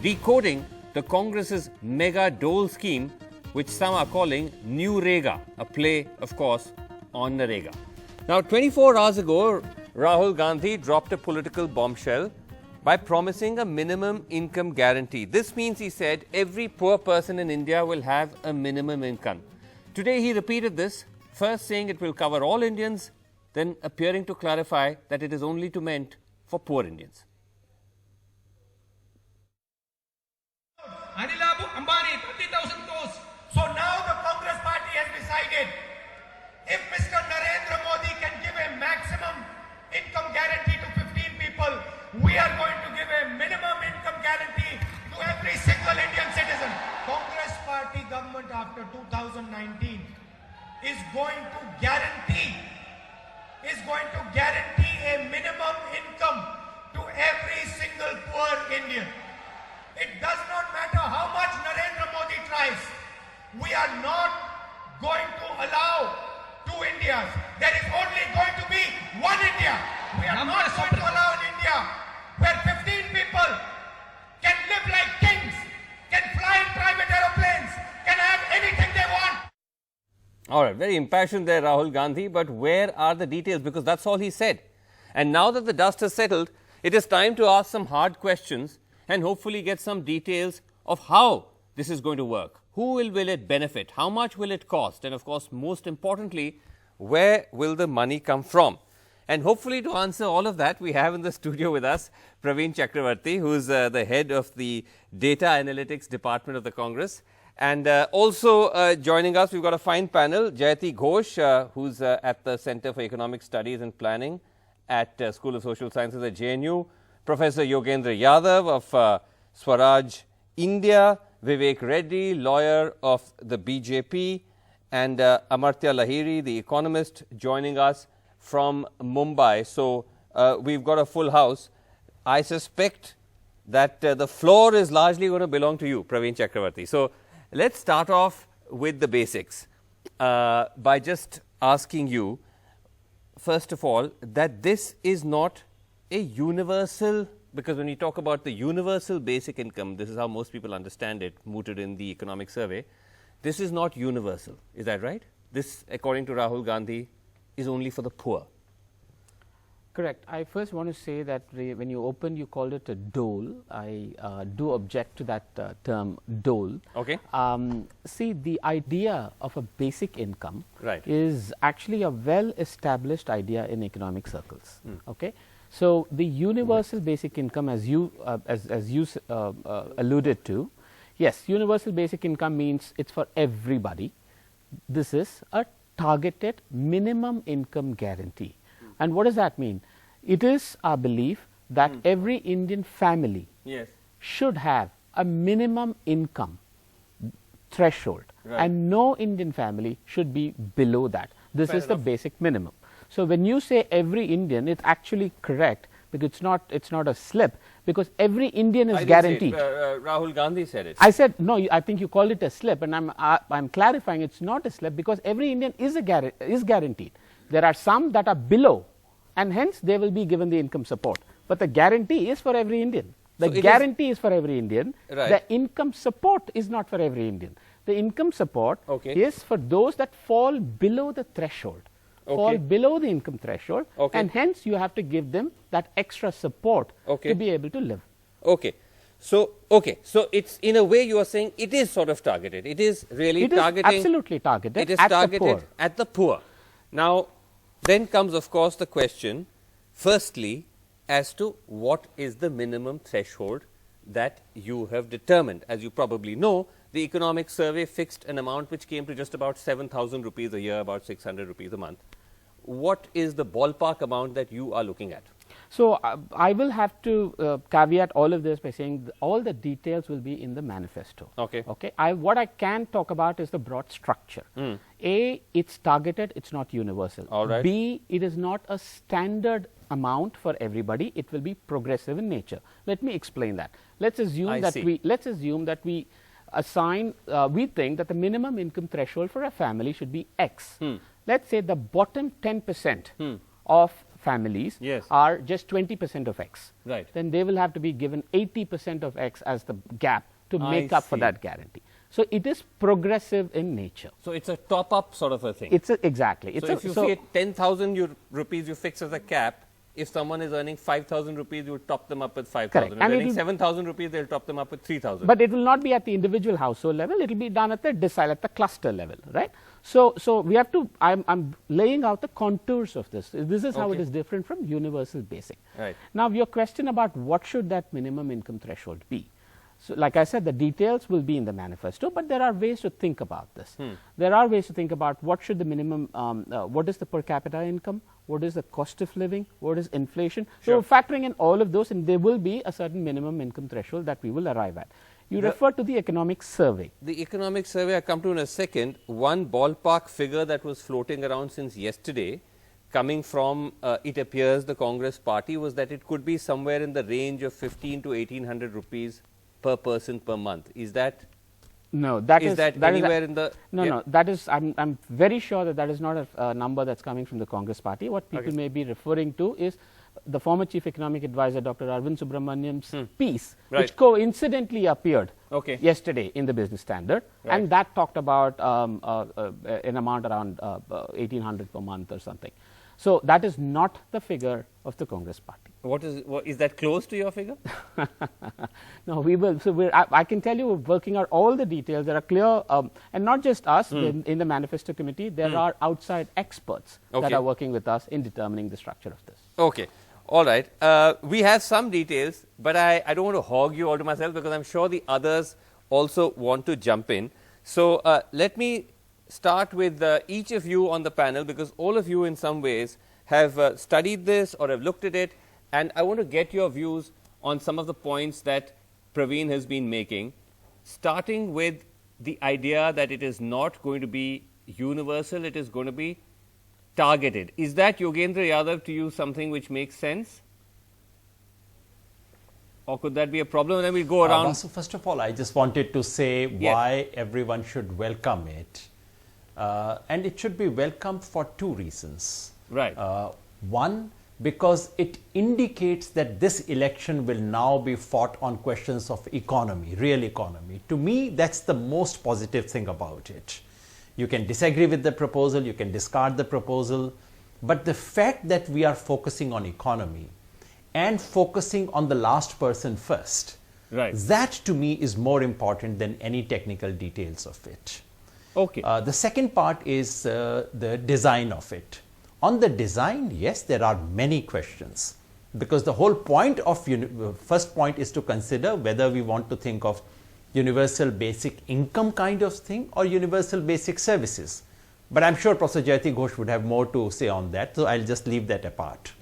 decoding the Congress's mega dole scheme, which some are calling NEW-REGA, a play, of course, on NREGA. Now, 24 hours ago, Rahul Gandhi dropped a political bombshell by promising a minimum income guarantee. This means, he said, every poor person in India will have a minimum income. Today, he repeated this, first saying it will cover all Indians, then appearing to clarify that it is only meant for poor Indians. Anilabu Ambani, 30,000 crores. So now the Congress party has decided, if Mr. Narendra Modi can give a maximum income guarantee to 15 people, we are going to give a minimum income guarantee to every single Indian citizen. Congress party government after 2019 is going to guarantee a minimum income to every single poor Indian. It does not matter how much Narendra Modi tries. We are not going to allow two Indias. There is only going to be one India. We are not going to allow an India where 15 people can live like kings, can fly in private aeroplanes, can have anything they want. All right, very impassioned there, Rahul Gandhi, but where are the details? Because that's all he said. And now that the dust has settled, it is time to ask some hard questions and hopefully get some details of how this is going to work. Who will it benefit? How much will it cost? And of course, most importantly, where will the money come from? And hopefully to answer all of that, we have in the studio with us Praveen Chakravarti, who is the head of the Data Analytics Department of the Congress. And also joining us, we've got a fine panel, Jayati Ghosh, who's at the Center for Economic Studies and Planning at School of Social Sciences at JNU, Professor Yogendra Yadav of Swaraj India, Vivek Reddy, lawyer of the BJP, and Amartya Lahiri, the economist, joining us from Mumbai. So we've got a full house. I suspect that the floor is largely going to belong to you, Praveen Chakravarti. So let's start off with the basics by just asking you, first of all, that this is not a universal, because when we talk about the universal basic income, this is how most people understand it, mooted in the economic survey. This is not universal. Is that right? This, according to Rahul Gandhi, is only for the poor. Correct. I first want to say that when you opened, you called it a dole. I do object to that term dole. Okay. See, the idea of a basic income Right. is actually a well-established idea in economic circles. Okay. So the universal basic income, as you alluded to, yes, universal basic income means it's for everybody. This is a targeted minimum income guarantee. And what does that mean? It is our belief that every Indian family should have a minimum income threshold, and no Indian family should be below that. This is the basic minimum. So when you say every Indian, it's actually correct, because it's not a slip, because every Indian is guaranteed. Rahul Gandhi said it. I said no. I think you called it a slip, and I'm clarifying it's not a slip, because every Indian is guaranteed. There are some that are below, and hence they will be given the income support. But the guarantee is for every Indian. The guarantee is for every Indian. Right. The income support is not for every Indian. The income support is for those that fall below the threshold. Fall below the income threshold, and hence you have to give them that extra support to be able to live. So it's, in a way, you are saying it is sort of targeted. It is really targeting. It is absolutely targeted. It is targeted at the poor. Now, then comes, of course, the question, firstly, as to what is the minimum threshold that you have determined. As you probably know, the economic survey fixed an amount which came to just about 7,000 rupees a year, about 600 rupees a month. What is the ballpark amount that you are looking at? So I will have to caveat all of this by saying all the details will be in the manifesto. What I can talk about is the broad structure. A, it's targeted, it's not universal. B, it is not a standard amount for everybody, it will be progressive in nature. Let me explain that. Let's assume that we assign, we think that the minimum income threshold for a family should be X. Let's say the bottom 10% of families Yes. are just 20% of X. Right. Then they will have to be given 80% of X as the gap to make up for see. that guarantee. So it is progressive in nature. So it's a top-up sort of a thing. It's exactly. It's so if you see 10,000 rupees you fix as a cap, if someone is earning 5,000 rupees, you top them up with 5,000. If And earning 7,000 rupees, they'll top them up with 3,000. But it will not be at the individual household level. It will be done at the decile, at the cluster level, right? So we have to. I'm laying out the contours of this. This is how it is different from universal basic. Right. Now, your question about what should that minimum income threshold be? So, like I said, the details will be in the manifesto, but there are ways to think about this. There are ways to think about what should the minimum, what is the per capita income, what is the cost of living, what is inflation. Sure. So, factoring in all of those, and there will be a certain minimum income threshold that we will arrive at. You refer to the economic survey. The economic survey I come to in a second. One ballpark figure that was floating around since yesterday, coming from, it appears, the Congress party, was that it could be somewhere in the range of 15 to 1,800 rupees per person per month. Is that No, that is that anywhere in the no. That is I'm very sure that is not a number that's coming from the Congress party. What people may be referring to is the former Chief Economic Advisor Dr. Arvind Subramanian's piece, which coincidentally appeared yesterday in the Business Standard, and that talked about an amount around 1,800 per month or something. So that is not the figure of the Congress party. What is that close to your figure? No, we will. So I can tell you, we're working out all the details. There are clear, and not just us in the manifesto committee. There are outside experts that are working with us in determining the structure of this. Okay, all right. We have some details, but I don't want to hog you all to myself because I'm sure the others also want to jump in. So let me start with each of you on the panel, because all of you in some ways have studied this or have looked at it, and I want to get your views on some of the points that Praveen has been making, starting with the idea that it is not going to be universal, it is going to be targeted. Is that, Yogendra Yadav, to you something which makes sense? Or could that be a problem? And then we'll go around. So first of all, I just wanted to say why everyone should welcome it. And it should be welcomed for two reasons. Right. One, because it indicates that this election will now be fought on questions of economy, real economy. To me, that's the most positive thing about it. You can disagree with the proposal, you can discard the proposal, but the fact that we are focusing on economy and focusing on the last person first, that to me is more important than any technical details of it. Okay. The second part is the design of it. On the design, yes, there are many questions, because the whole point of first point is to consider whether we want to think of universal basic income kind of thing or universal basic services. But I'm sure Professor Jayati Ghosh would have more to say on that, so I'll just leave that apart.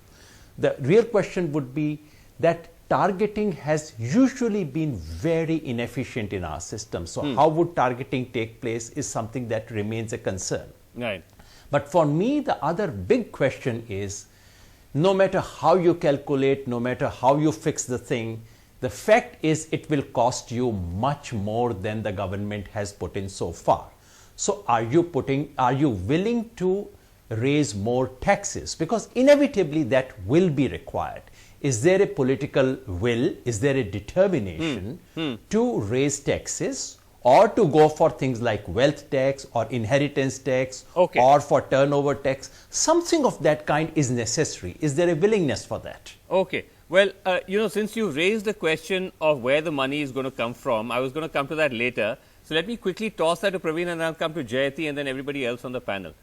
The real question would be that targeting has usually been very inefficient in our system. So how would targeting take place is something that remains a concern. Right. But for me, the other big question is, no matter how you calculate, no matter how you fix the thing, the fact is it will cost you much more than the government has put in so far. So are you willing to raise more taxes? Because inevitably that will be required. Is there a political will, is there a determination to raise taxes, or to go for things like wealth tax or inheritance tax or for turnover tax? Something of that kind is necessary. Is there a willingness for that? Okay. Well, since you raised the question of where the money is going to come from, I was going to come to that later. So let me quickly toss that to Praveen, and then I'll come to Jayati and then everybody else on the panel.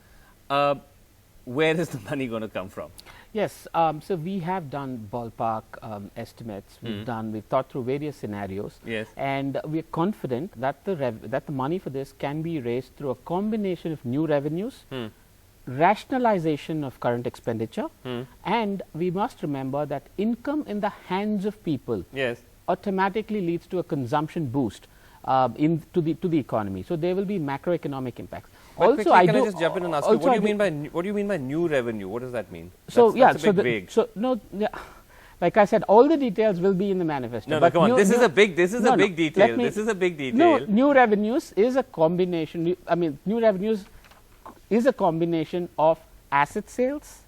Where is the money going to come from? Yes, so we have done ballpark estimates. We've thought through various scenarios, and we are confident that the money for this can be raised through a combination of new revenues, rationalization of current expenditure, and we must remember that income in the hands of people automatically leads to a consumption boost to the economy. So there will be macroeconomic impacts. But also, can I just jump in and ask you, what do you mean by new revenue? What does that mean? So that's a bit vague. So no, like I said, all the details will be in the manifesto. No, but come on. This is a big detail. This is a big detail. No, new revenues is a combination. I mean, new revenues is a combination of asset sales,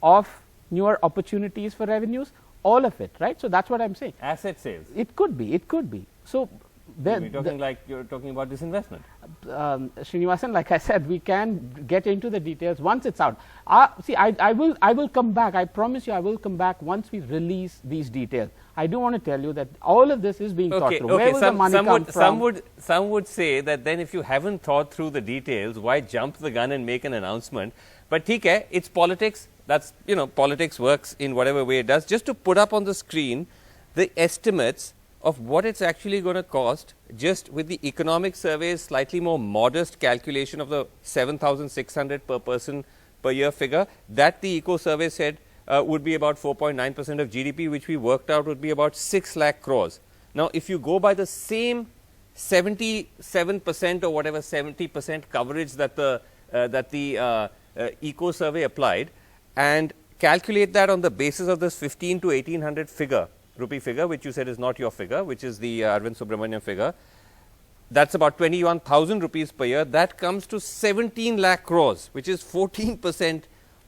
of newer opportunities for revenues, all of it, right. So, that is what I am saying. Asset sales. It could be, it could be. So, You're talking like you're talking about disinvestment. Srinivasan, like I said, we can get into the details once it's out. See, I will come back. I promise you, I will come back once we release these details. I do want to tell you that all of this is being thought through. Where will the money come from? Some would say that then if you haven't thought through the details, why jump the gun and make an announcement? But theek hai, it's politics. That's, you know, politics works in whatever way it does. Just to put up on the screen the estimates of what it's actually going to cost, just with the economic survey's slightly more modest calculation of the 7,600 per person per year figure, that the eco survey said would be about 4.9% of GDP, which we worked out would be about 6 lakh crores. Now, if you go by the same 77% or whatever 70% coverage that the eco survey applied, and calculate that on the basis of this 15 to 1800 rupee figure, which you said is not your figure, which is the Arvind Subramanian figure, that's about 21,000 rupees per year. That comes to 17 lakh crores, which is 14%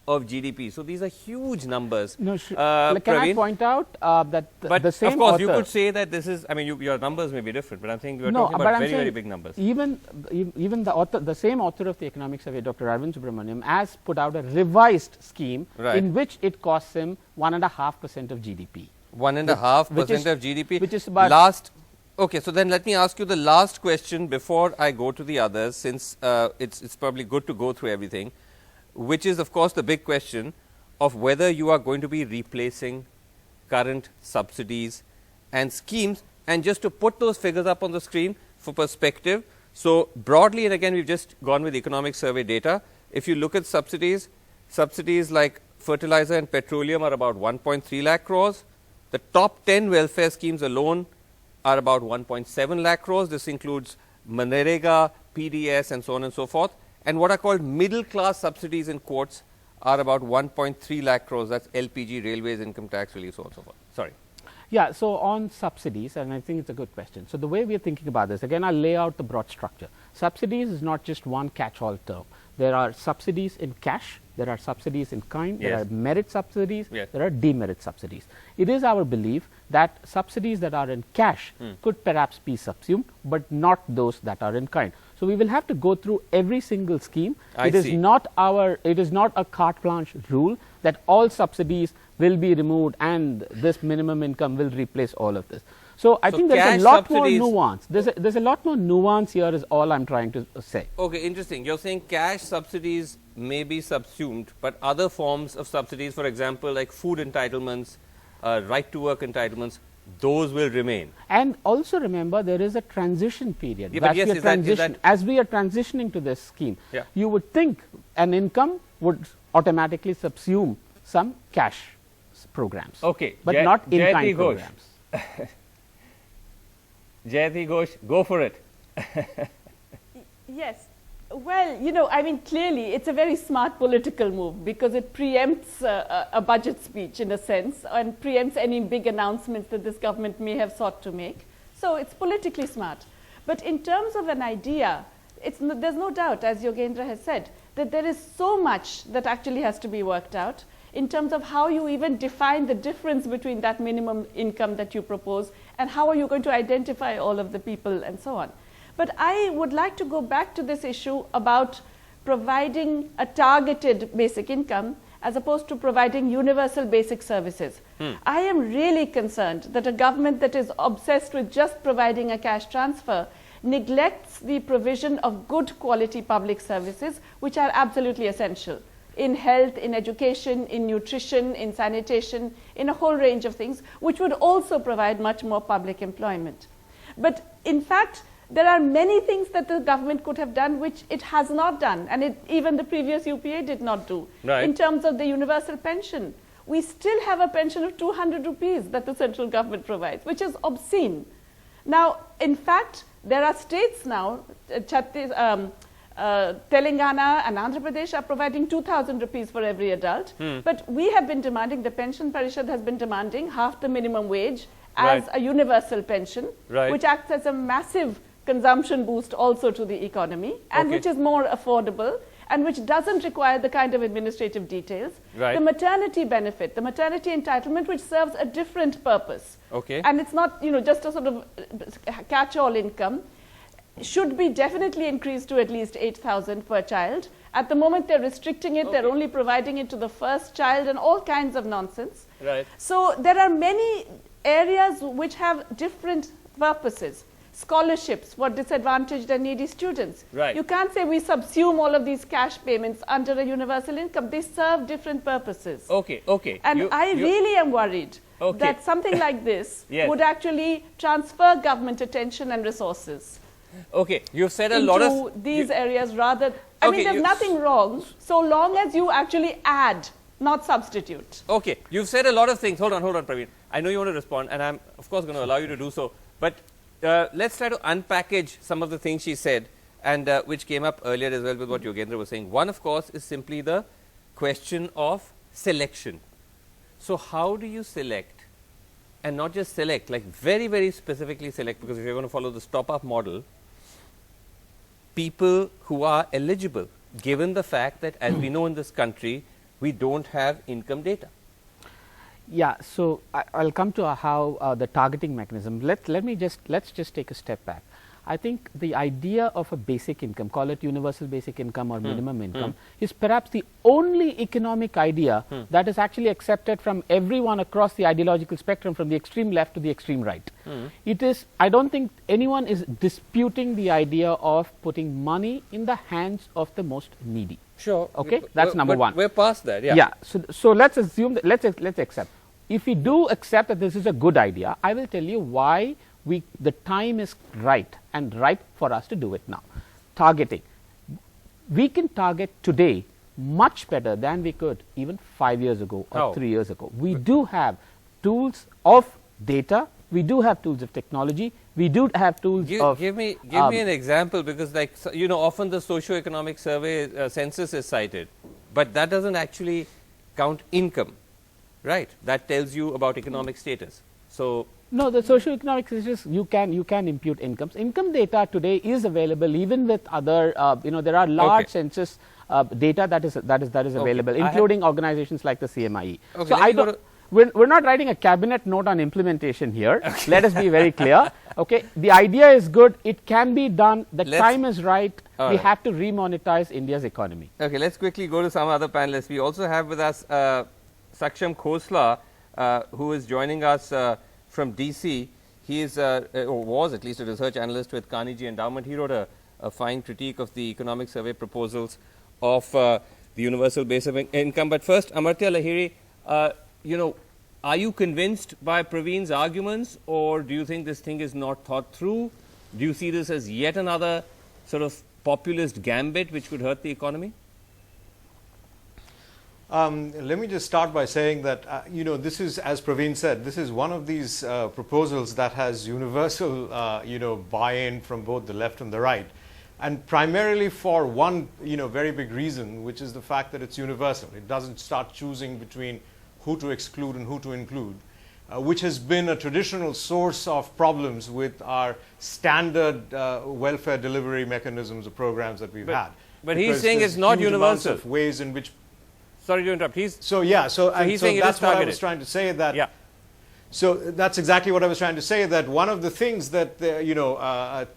of GDP. So, these are huge numbers. No, can I point out that the same of course, author, you could say that this is, I mean, your numbers may be different, but I am saying we are talking about very, very big numbers. Even the author, the same author of the economic survey, Dr. Arvind Subramanian, has put out a revised scheme in which it costs him 1.5% of GDP. 1.5% of GDP, which is about okay, so then let me ask you the last question before I go to the others, since it's probably good to go through everything, which is of course the big question of whether you are going to be replacing current subsidies and schemes. And just to put those figures up on the screen for perspective, so broadly, and again we've just gone with economic survey data, if you look at subsidies like fertilizer and petroleum are about 1.3 lakh crores. The top 10 welfare schemes alone are about 1.7 lakh crores. This includes NREGA, PDS and so on and so forth. And what are called middle class subsidies in quotes are about 1.3 lakh crores. That's LPG, railways, income tax relief, so on and so forth. Sorry. Yeah, so on subsidies, and I think it's a good question. So, the way we are thinking about this, again, I'll lay out the broad structure. Subsidies is not just one catch-all term. There are subsidies in cash, there are subsidies in kind, there are merit subsidies, there are demerit subsidies. It is our belief that subsidies that are in cash could perhaps be subsumed, but not those that are in kind. So, we will have to go through every single scheme. It is not a carte blanche rule that all subsidies will be removed and this minimum income will replace all of this. So, I think there is a lot more nuance. There's a lot more nuance here is all I am trying to say. Okay, interesting. You are saying cash subsidies may be subsumed, but other forms of subsidies, for example, like food entitlements, right to work entitlements, those will remain. And also remember, there is a transition period. As we are transitioning to this scheme, you would think an income would automatically subsume some cash programs, but not in-kind programs. Jayati Ghosh, go for it. Yes. Well, you know, I mean, clearly it's a very smart political move because it preempts a budget speech in a sense and preempts any big announcements that this government may have sought to make. So, it's politically smart. But in terms of an idea, there's no doubt, as Yogendra has said, that there is so much that actually has to be worked out in terms of how you even define the difference between that minimum income that you propose and how are you going to identify all of the people and so on. But I would like to go back to this issue about providing a targeted basic income as opposed to providing universal basic services. I am really concerned that a government that is obsessed with just providing a cash transfer neglects the provision of good quality public services which are absolutely essential in health, in education, in nutrition, in sanitation, in a whole range of things, which would also provide much more public employment. But in fact, there are many things that the government could have done which it has not done, and even the previous UPA did not do. In terms of the universal pension, we still have a pension of 200 rupees that the central government provides, which is obscene. Now, in fact, there are states now, Telangana and Andhra Pradesh are providing 2,000 rupees for every adult. But we have been demanding, the Pension Parishad has been demanding half the minimum wage as a universal pension, which acts as a massive consumption boost also to the economy and which is more affordable and which doesn't require the kind of administrative details. Right. The maternity benefit, the maternity entitlement, which serves a different purpose. Okay. And it's not, just a sort of catch-all income, should be definitely increased to at least 8,000 per child. At the moment, they're restricting it. They're only providing it to the first child and all kinds of nonsense. Right. So there are many areas which have different purposes. Scholarships for disadvantaged and needy students. Right. You can't say we subsume all of these cash payments under a universal income. They serve different purposes. Okay, okay. And I really am worried that something like this Yes. would actually transfer government attention and resources. Okay, you've said a lot of these areas rather. I mean, there's nothing wrong so long as you actually add, not substitute. Okay, you've said a lot of things. Hold on, Praveen. I know you want to respond, and I'm of course going to allow you to do so. But let's try to unpackage some of the things she said, and which came up earlier as well with what Yogendra was saying. One, of course, is simply the question of selection. So how do you select, and not just select, like very, very specifically select, because if you're going to follow the stop-up model, people who are eligible, given the fact that, as we know in this country, we don't have income data? Yeah, so I'll come to how the targeting mechanism. Let's just take a step back. I think the idea of a basic income, call it universal basic income or minimum income, is perhaps the only economic idea that is actually accepted from everyone across the ideological spectrum, from the extreme left to the extreme right. It is, I don't think anyone is disputing the idea of putting money in the hands of the most needy. Sure. Okay, that's number one. We're past that, yeah. Yeah, so let's assume that, let's accept. If we do accept that this is a good idea, I will tell you why the time is right and ripe for us to do it now. Targeting. We can target today much better than we could even 5 years ago or 3 years ago. We do have tools of data, we do have tools of technology, we do have tools of... Give me an example, because like, often the socio-economic survey census is cited, but that doesn't actually count income, right? That tells you about economic status. So no, the socio-economic status, you can impute incomes. Income data today is available even with other, there are large census data that is available, including organizations like the CMIE. Okay, so we're not writing a cabinet note on implementation here. Okay. Let us be very clear. Okay, the idea is good. It can be done. The time is right. We have to remonetize India's economy. Okay, let's quickly go to some other panelists. We also have with us Saksham Khosla, who is joining us from DC. He is, or was at least, a research analyst with Carnegie Endowment. He wrote a fine critique of the economic survey proposals of the universal basic income. But first, Amartya Lahiri, are you convinced by Praveen's arguments, or do you think this thing is not thought through? Do you see this as yet another sort of populist gambit which could hurt the economy? Let me just start by saying that, this is, as Praveen said, this is one of these proposals that has universal, buy-in from both the left and the right. And primarily for one, very big reason, which is the fact that it's universal. It doesn't start choosing between who to exclude and who to include, which has been a traditional source of problems with our standard welfare delivery mechanisms or programs that we've had. But he's saying it's not universal. Of ways in which... Sorry to interrupt. He's that's what I was trying to say. That so that's exactly what I was trying to say. That one of the things that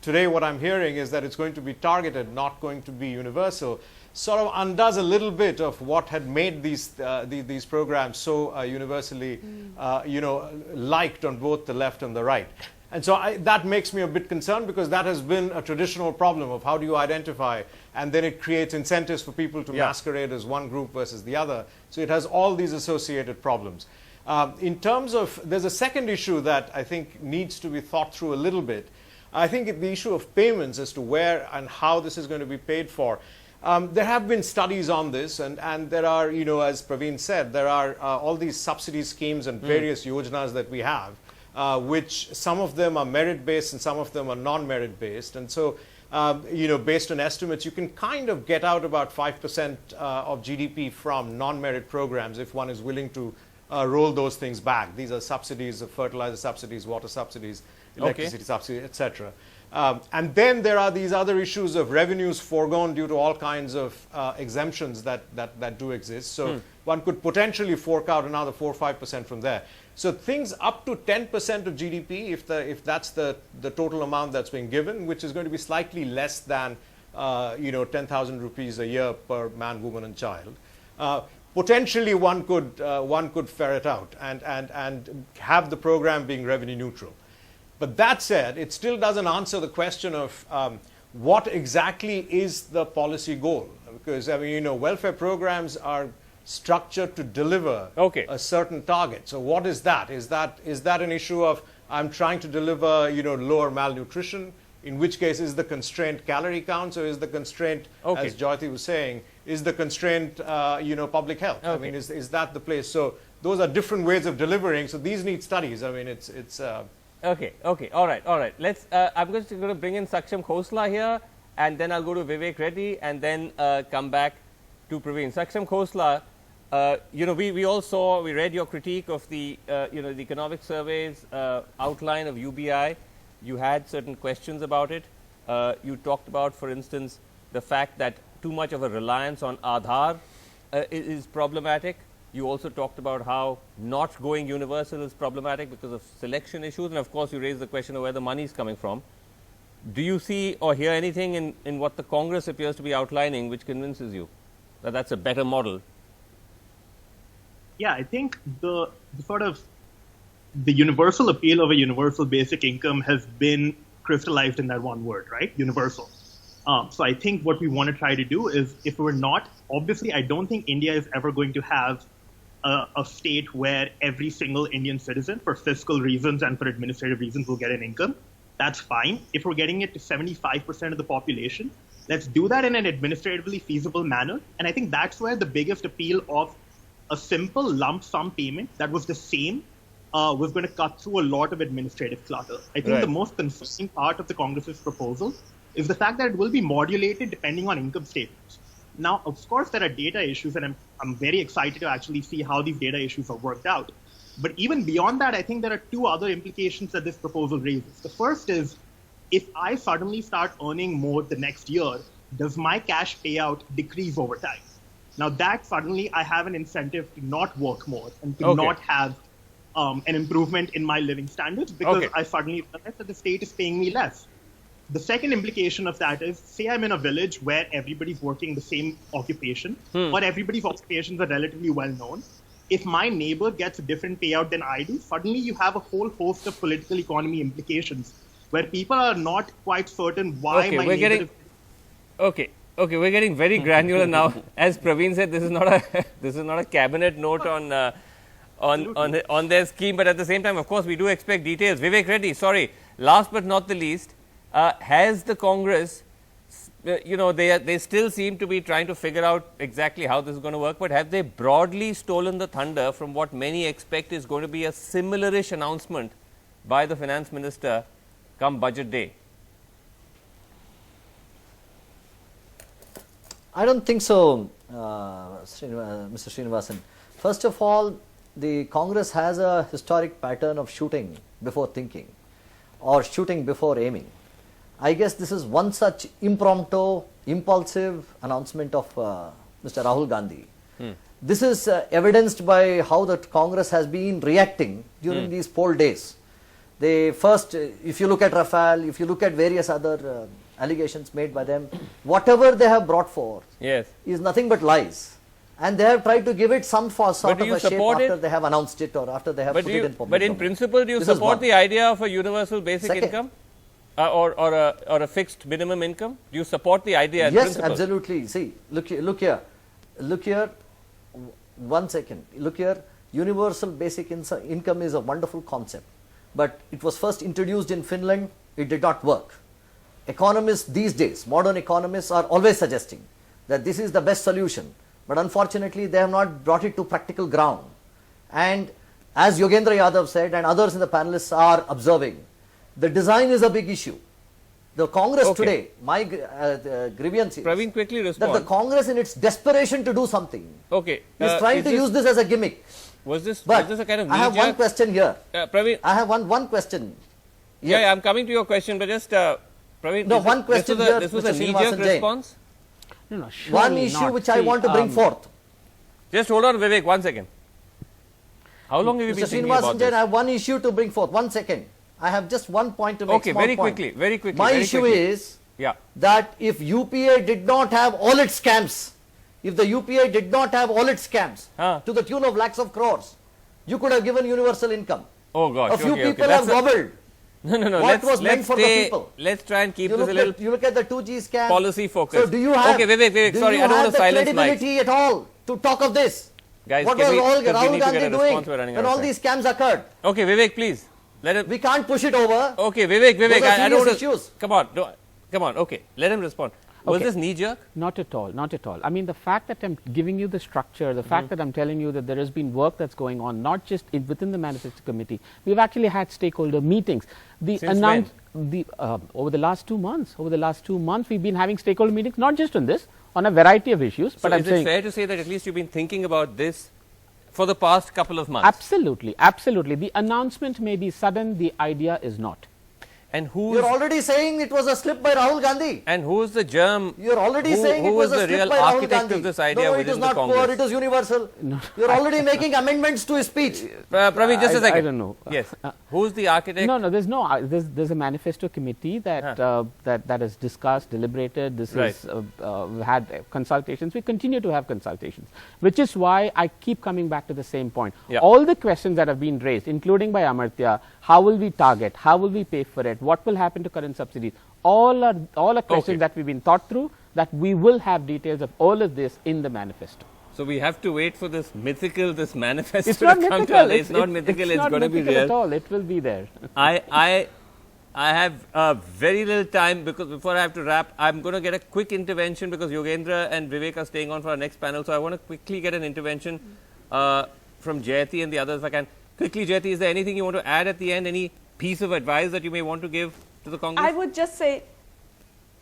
today what I'm hearing is that it's going to be targeted, not going to be universal. Sort of undoes a little bit of what had made these programs so universally liked on both the left and the right. And so that makes me a bit concerned, because that has been a traditional problem of how do you identify, and then it creates incentives for people to masquerade as one group versus the other. So it has all these associated problems. In terms of, there's a second issue that I think needs to be thought through a little bit. I think the issue of payments as to where and how this is going to be paid for. There have been studies on this, and there are, as Praveen said, there are all these subsidy schemes and various yojanas that we have, which some of them are merit-based and some of them are non-merit-based. And so, based on estimates, you can kind of get out about 5% of GDP from non-merit programs if one is willing to roll those things back. These are subsidies of fertilizer subsidies, water subsidies, electricity subsidy, etc. And then there are these other issues of revenues foregone due to all kinds of exemptions that do exist. So one could potentially fork out another 4 or 5% from there. So things up to 10% of GDP, if that's the total amount that's being given, which is going to be slightly less than 10,000 rupees a year per man, woman, and child. Potentially, one could ferret out and have the program being revenue neutral. But that said, it still doesn't answer the question of what exactly is the policy goal, because I mean, welfare programs are structured to deliver a certain target. So what is that? Is that an issue of I'm trying to deliver lower malnutrition? In which case, is the constraint calorie counts, or is the constraint, as Jyoti was saying, is the constraint public health? I mean, is that the place? So those are different ways of delivering. So these need studies. I mean, it's Okay. All right. Let's. I'm going to bring in Saksham Khosla here, and then I'll go to Vivek Reddy, and then come back to Praveen. Saksham Khosla, we read your critique of the the economic surveys outline of UBI. You had certain questions about it. You talked about, for instance, the fact that too much of a reliance on Aadhaar is problematic. You also talked about how not going universal is problematic because of selection issues, and of course you raised the question of where the money is coming from. Do you see or hear anything in what the Congress appears to be outlining which convinces you that that's a better model? Yeah, I think the universal appeal of a universal basic income has been crystallized in that one word, right? Universal. So I think what we want to try to do is, if we're not, obviously I don't think India is ever going to have a state where every single Indian citizen, for fiscal reasons and for administrative reasons, will get an income. That's fine. If we're getting it to 75% of the population, let's do that in an administratively feasible manner. And I think that's where the biggest appeal of a simple lump sum payment that was the same was going to cut through a lot of administrative clutter. I think the most concerning part of the Congress's proposal is the fact that it will be modulated depending on income statements. Now, of course, there are data issues, and I'm very excited to actually see how these data issues are worked out. But even beyond that, I think there are two other implications that this proposal raises. The first is, if I suddenly start earning more the next year, does my cash payout decrease over time? Now, that suddenly I have an incentive to not work more and to not have an improvement in my living standards, because I suddenly realize that the state is paying me less. The second implication of that is, say I'm in a village where everybody's working the same occupation, or everybody's occupations are relatively well known. If my neighbor gets a different payout than I do, suddenly you have a whole host of political economy implications where people are not quite certain why my neighbor Okay, we're getting very granular now. As Praveen said, this is not a cabinet note on their scheme, but at the same time, of course, we do expect details. Vivek Reddy, sorry, last but not the least, has the Congress, they still seem to be trying to figure out exactly how this is going to work, but have they broadly stolen the thunder from what many expect is going to be a similar-ish announcement by the finance minister come budget day? I don't think so, Mr. Srinivasan. First of all, the Congress has a historic pattern of shooting before thinking, or shooting before aiming. I guess this is one such impromptu, impulsive announcement of Mr. Rahul Gandhi. This is evidenced by how the Congress has been reacting during these poll days. They first, if you look at Rafale, if you look at various other allegations made by them, whatever they have brought forth is nothing but lies. And they have tried to give it some sort of a shape after they have announced it, or after they have put it in public. But in principle, do you support the idea of a universal basic income? Or a fixed minimum income? Do you support the idea? Yes, absolutely. See, look here. One second. Look here. Universal basic income is a wonderful concept, but it was first introduced in Finland. It did not work. Economists these days, modern economists, are always suggesting that this is the best solution, but unfortunately, they have not brought it to practical ground. And as Yogendra Yadav said, and others in the panelists are observing, the design is a big issue. The Congress today, my grievance is Praveen, quickly respond. that the Congress, in its desperation to do something, is trying to use this as a gimmick. Was this But a kind of I have one question here. Praveen, I have one question. Yeah, I'm coming to your question, but just Praveen, No, one question here, this was a Mr. knee-jerk Srinivasan Jain. response. No, One surely issue not. which I See, want to bring forth. Just hold on, Vivek, 1 second. How long have you been Mr. thinking about Srinivasan Jain, this? I have one issue to bring forth. 1 second. I have just one point to make. Okay, small very point. quickly, very quickly. My very issue quickly. is Yeah. that if UPA did not have all its scams, if the UPA did not have all its scams to the tune of lakhs of crores, you could have given universal income. Oh gosh, A few okay, people okay. have gobbled. No. What was meant for the people. Let's try and keep You this a look, little you look at the 2G scam. policy focused. So do you have, okay, Vivek, do sorry, you I don't have want to the silence Mike. credibility at all to talk of this? Guys, What can was we, Rahul because we need to Gandhi get a doing response, we're running when out of all time. these scams occurred? Okay, Vivek, please. Let him. We can't push it over. Okay, Vivek, Those are I don't want serious to. issues. Come on, come on. Okay, let him respond. Was Okay. this knee-jerk? Not at all, not at all. I mean, the fact that I'm giving you the structure, the fact that I'm telling you that there has been work that's going on, not just within the manifesto committee. We've actually had stakeholder meetings. The Since over the last 2 months, we've been having stakeholder meetings, not just on this, on a variety of issues. So but I'm is it saying fair to say that at least you've been thinking about this for the past couple of months? absolutely, absolutely. The announcement may be sudden, the idea is not. And who's You're already saying it was a slip by Rahul Gandhi. and who's the germ? You're already saying who it was was a the slip real by Rahul architect Gandhi. of this idea no, it within is the not Congress? poor, it is universal. You're already making amendments to his speech. Praveen, just a second. I don't know. Yes. Who's the architect? No, there's no. There's a manifesto committee that that has discussed, deliberated. This Right. is had consultations. We continue to have consultations, which is why I keep coming back to the same point. Yeah. All the questions that have been raised, including by Amartya, how will we target? How will we pay for it? What will happen to current subsidies? All are questions Okay. that we've been thought through. That we will have details of all of this in the manifesto. So we have to wait for this manifesto It's not to come mythical. to It's not mythical. It's not going to be mythical at real. all. It will be there. I have very little time because before I have to wrap, I'm going to get a quick intervention because Yogendra and Vivek are staying on for our next panel. So I want to quickly get an intervention from Jayati and the others if I can. Quickly, Jayati, is there anything you want to add at the end? Any piece of advice that you may want to give to the Congress? I would just say,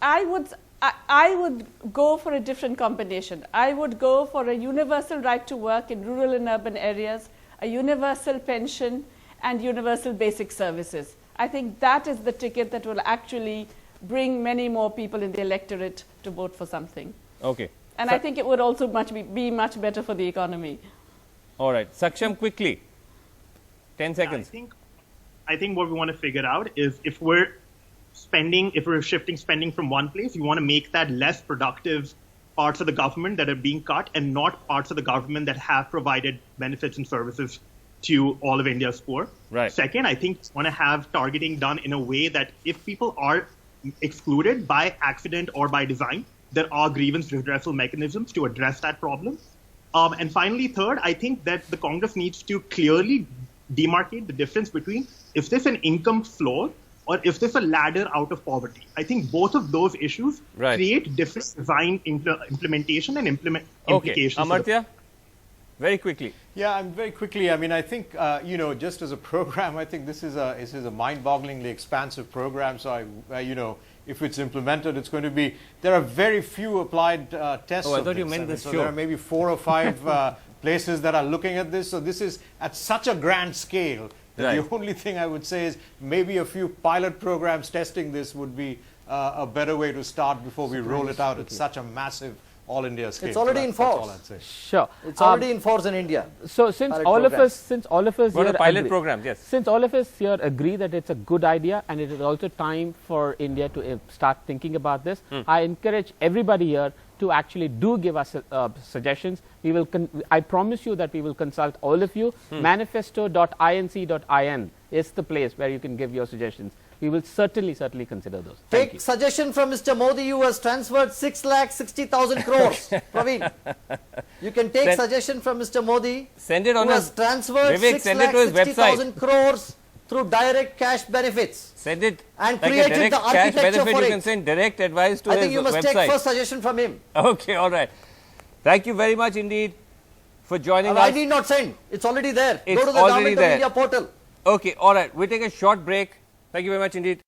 I would go for a different combination. I would go for a universal right to work in rural and urban areas, a universal pension, and universal basic services. I think that is the ticket that will actually bring many more people in the electorate to vote for something. Okay. And I think it would also be much better for the economy. All right. Saksham, quickly. 10 seconds. I think what we want to figure out is if we're shifting spending from one place, we want to make that less productive parts of the government that are being cut and not parts of the government that have provided benefits and services to all of India's poor. Right. Second, I think we want to have targeting done in a way that if people are excluded by accident or by design, there are grievance redressal mechanisms to address that problem. And finally, third, I think that the Congress needs to clearly demarcate the difference between is this an income floor or is this a ladder out of poverty? I think both of those issues create different design implementation and implications. Amartya, very quickly. Yeah, very quickly. I mean, I think, just as a program, I think this is a mind-bogglingly expansive program. So, if it's implemented, it's going to be, there are very few applied tests. Oh, I thought you meant this so show. there are maybe 4 or 5 places that are looking at this. So this is at such a grand scale that the only thing I would say is maybe a few pilot programs testing this would be a better way to start before we roll it out at such a massive all India scale. It's already in force. That's all I'd say. Sure. It's already in force in India. So since all of us what here a pilot agree, program, yes. Since all of us here agree that it's a good idea and it is also time for India to start thinking about this, I encourage everybody here to actually do give us suggestions. We will. I promise you that we will consult all of you. Manifesto.inc.in is the place where you can give your suggestions. We will certainly consider those. Take suggestion from Mr. Modi, who has transferred 6,60,000 crores. Praveen, you can take suggestion from Mr. Modi, send it on who has transferred 6,60,000 crores through direct cash benefits. Send it. And like created a direct the cash architecture benefit, for you it. can send direct advice to I his think you must website. take first suggestion from him. Okay, all right. Thank you very much indeed for joining us. I need not send. It's already there. It's Go to the already Government there. of India portal. Okay, all right. We'll take a short break. Thank you very much indeed.